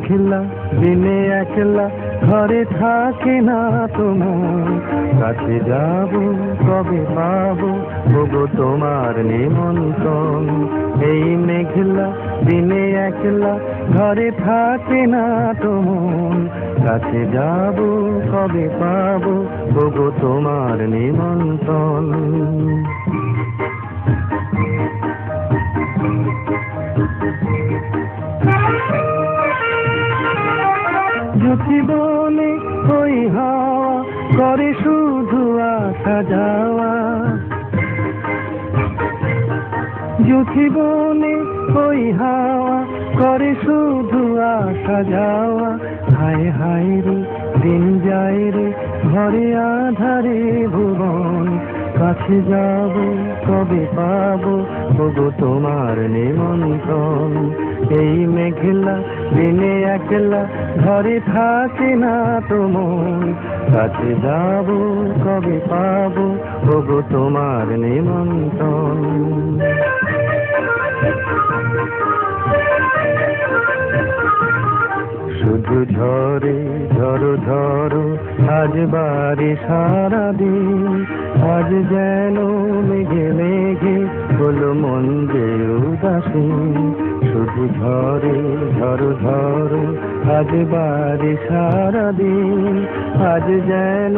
মেঘলা দিনে একলা ঘরে থাকে না তোমার, কাছে যাব কবে পাবো ওগো তোমার নিমন্ত্রণ। এই মেঘলা দিনে একলা ঘরে থাকে না তোমার, কাছে যাব কবে পাবো ওগো তোমার নিমন্ত্রণ। ঝুঁকি বলে ওই হাওয়া করে শুধু আসা যাওয়া, ঝুঁকি বলে ওই হাওয়া করে শুধু আসা যাওয়া। হায় হায় রে দিন যায় রে ঘরে আধারে ভুবন, কাছে যাব কবে পাবো ওগো তোমার নিমন্ত্রণ। এই মেঘলা দিনে একলা ঘরে থাকে না তোমার, কাছে যাব কবে পাবো ওগো তোমার নিমন্ত্রণ। শুধু ঝরে ঝরো ঝরো আজ বারে সারাদিন, আজ যেন মেঘে মেঘে হলো মন যে উদাসীন। শুধু ঝরে ঝরো ঝরো আজ বারে সারাদিন, আজ যেন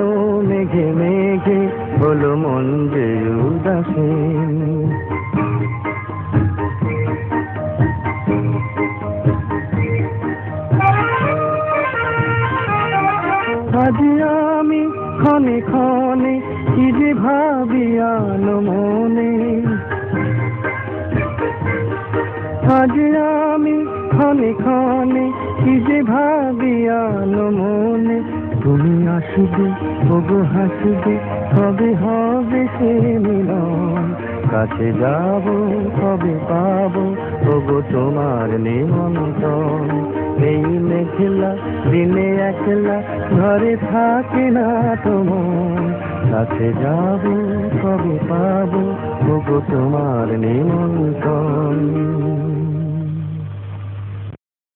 মেঘে মেঘে হলো মন যে উদাসীন। আজ আমি ক্ষণে ক্ষণে কি যে ভাবি আলো মনে, আজ আমি ক্ষণে ক্ষণে কি যে ভাবি আলো মনে। তুমি আসবে ওগো হাসবে কবে হবে সে মিলন, কাছে যাব কবে পাবো ওগো তোমার নিমন্ত্রণ। এই মেঘলা দিনে একলা ঘরে থাকে না তোমার, কাছে যাব কবে পাবো ওগো তোমার নিমন্ত্রণ।